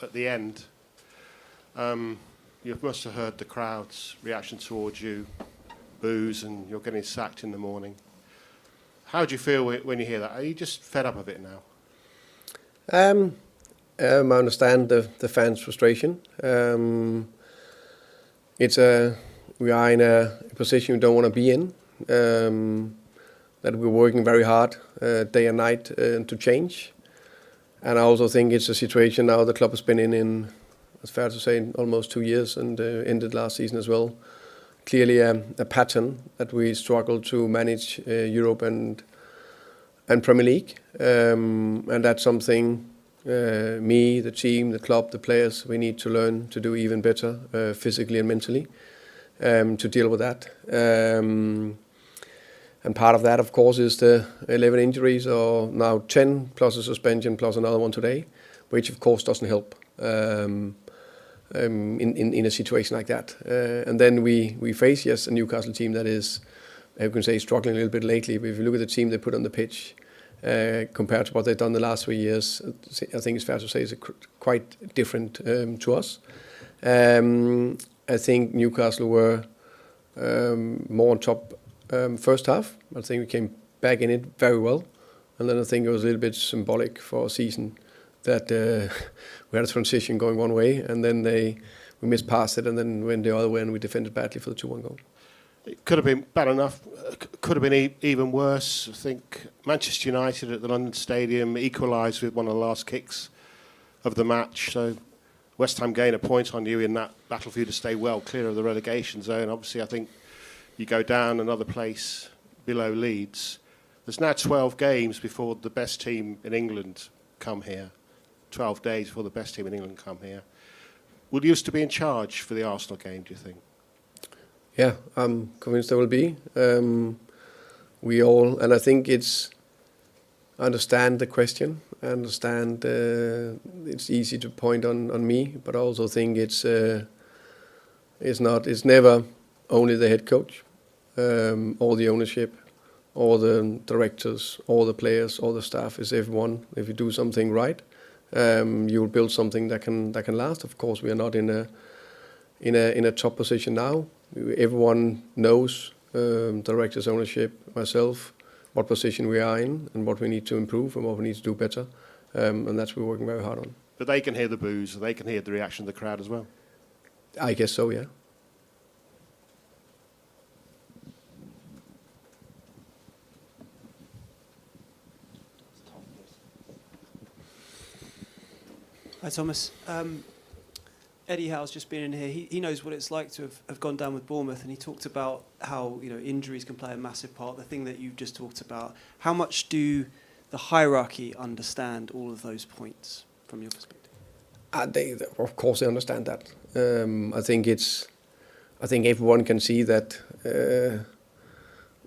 at the end, you must have heard the crowd's reaction towards you, boos, and you're getting sacked in the morning. How do you feel when you hear that? Are you just fed up of it now? I understand the fans' frustration. We are in a position we don't want to be in. That we're working very hard day and night to change. And I also think it's a situation now the club has been in, it's fair to say, almost 2 years, and ended last season as well. Clearly a pattern that we struggle to manage Europe and Premier League. And that's something me, the team, the club, the players, we need to learn to do even better physically and mentally to deal with that. And part of that, of course, is the 11 injuries, or now 10, plus a suspension, plus another one today, which of course doesn't help in a situation like that. And then we face, yes, a Newcastle team that is, I can say, struggling a little bit lately. But if you look at the team they put on the pitch, compared to what they've done the last 3 years, I think it's fair to say it's quite different to us. I think Newcastle were more on top first half. I think we came back in it very well. And then I think it was a little bit symbolic for a season that we had a transition going one way, and then we missed past it, and then went the other way, and we defended badly for the 2-1 goal. It could have been bad enough. Could have been even worse. I think Manchester United at the London Stadium equalised with one of the last kicks of the match. So West Ham gain a point on you in that battle for you to stay well clear of the relegation zone. Obviously, I think you go down another place below Leeds. There's now 12 games before the best team in England come here. 12 days before the best team in England come here. Will you used to be in charge for the Arsenal game, do you think? Yeah, I'm convinced there will be. We all, and I think I understand the question. I understand it's easy to point on me, but I also think it's never only the head coach, or the ownership, or the directors, or the players, or the staff. It's everyone. If you do something right, you will build something that can last. Of course, we are not in a top position now. Everyone knows, directors, ownership, myself, what position we are in and what we need to improve and what we need to do better. And that's what we're working very hard on. But they can hear the boos, they can hear the reaction of the crowd as well. I guess so, yeah. Hi, Thomas. Eddie Howe's just been in here. He knows what it's like to have gone down with Bournemouth, and he talked about how injuries can play a massive part. The thing that you've just talked about. How much do the hierarchy understand all of those points from your perspective? Of course, they understand that. I think everyone can see that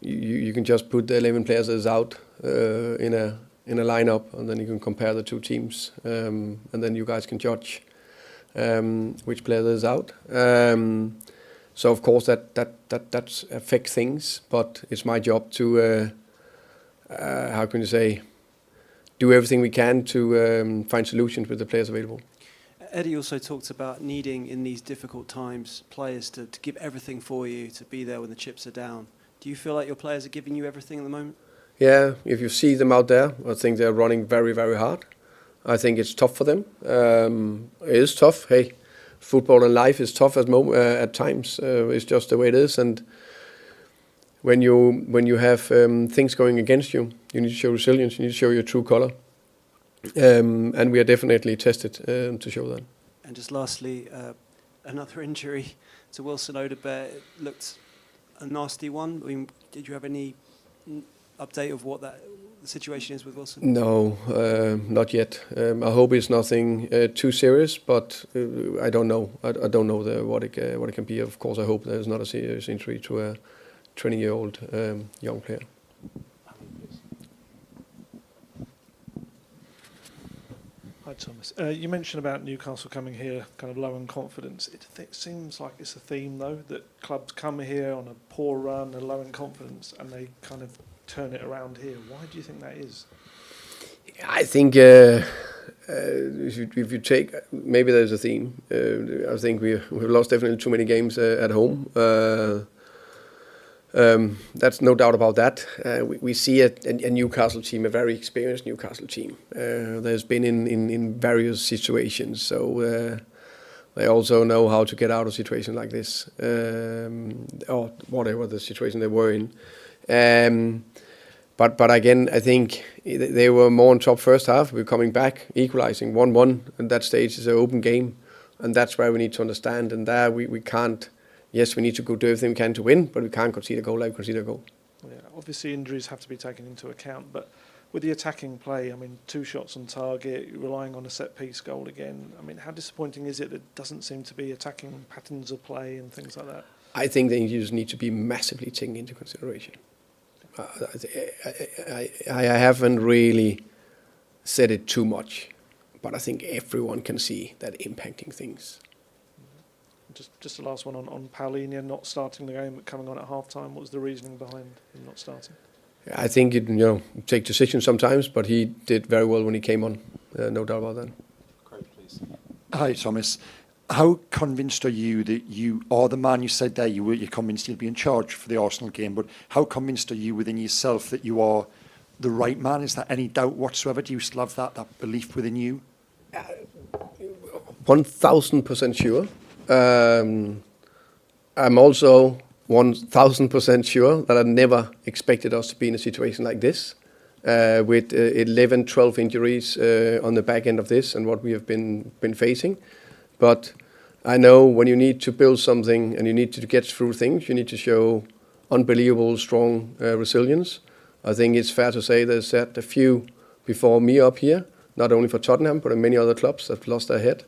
you can just put the 11 players that's out in a lineup, and then you can compare the two teams, and then you guys can judge which player is out. So of course that affects things, but it's my job to do everything we can to find solutions with the players available. Eddie also talked about needing in these difficult times players to give everything for you, to be there when the chips are down. Do you feel like your players are giving you everything at the moment? Yeah, if you see them out there, I think they're running very, very hard. I think it's tough for them. It is tough. Hey, football and life is tough at times. It's just the way it is. And when you have things going against you, you need to show resilience. You need to show your true color. And we are definitely tested to show that. And just lastly, another injury to Wilson Odobert. It looked a nasty one. I mean, did you have any update of what the situation is with Wilson? No, not yet. I hope it's nothing too serious, but I don't know. I don't know what it can be. Of course, I hope there's not a serious injury to a 20-year-old young player. Hi, Thomas. You mentioned about Newcastle coming here kind of low in confidence. It seems like it's a theme, though, that clubs come here on a poor run and low in confidence, and they kind of turn it around here. Why do you think that is? I think if you take, maybe there's a theme. I think we've lost definitely too many games at home. That's no doubt about that. We see a Newcastle team, a very experienced Newcastle team. There's been in various situations, so they also know how to get out of situations like this, or whatever the situation they were in. But again, I think they were more on top first half. We're coming back, equalizing 1-1, and that stage is an open game, and that's where we need to understand. And there we can't. Yes, we need to do everything we can to win, but we can't concede a goal like we concede a goal. Yeah, obviously injuries have to be taken into account, but with the attacking play, I mean, 2 shots on target, relying on a set-piece goal again. I mean, how disappointing is it that there doesn't seem to be attacking patterns of play and things like that? I think the injuries need to be massively taken into consideration. I haven't really said it too much, but I think everyone can see that impacting things. Just the last one on Paulinho not starting the game but coming on at half-time. What was the reasoning behind him not starting? I think you take decisions sometimes, but he did very well when he came on. No doubt about that. Craig, please. Hi, Thomas. How convinced are you that you are the man? You said there you're convinced you'll be in charge for the Arsenal game, but how convinced are you within yourself that you are the right man? Is there any doubt whatsoever? Do you still have that belief within you? 1,000% sure. I'm also 1,000% sure that I never expected us to be in a situation like this, with 11, 12 injuries on the back end of this and what we have been facing. But I know when you need to build something and you need to get through things, you need to show unbelievable strong resilience. I think it's fair to say there's a few before me up here, not only for Tottenham, but in many other clubs that have lost their head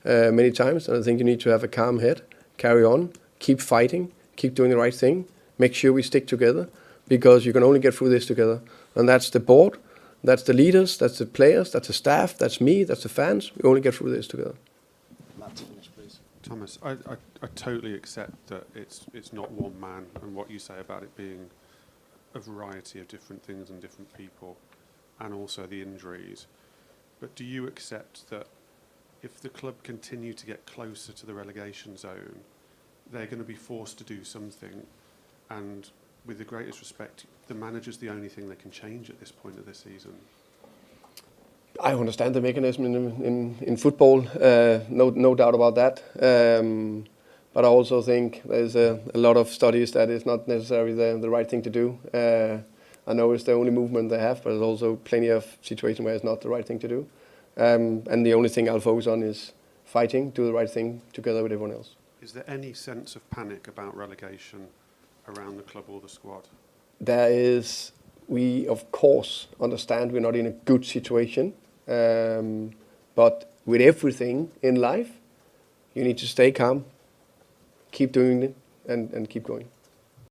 many times. And I think you need to have a calm head, carry on, keep fighting, keep doing the right thing, make sure we stick together, because you can only get through this together. And that's the board, that's the leaders, that's the players, that's the staff, that's me, that's the fans. We only get through this together. Matt, to finish, please. Thomas, I totally accept that it's not one man, and what you say about it being a variety of different things and different people, and also the injuries. But do you accept that if the club continue to get closer to the relegation zone, they're going to be forced to do something, and with the greatest respect, the manager's the only thing that can change at this point of the season? I understand the mechanism in football, no doubt about that. But I also think there's a lot of studies that it's not necessarily the right thing to do. I know it's the only movement they have, but there's also plenty of situations where it's not the right thing to do. And the only thing I'll focus on is fighting, do the right thing together with everyone else. Is there any sense of panic about relegation around the club or the squad? There is. We, of course, understand we're not in a good situation. But with everything in life, you need to stay calm, keep doing it, and keep going.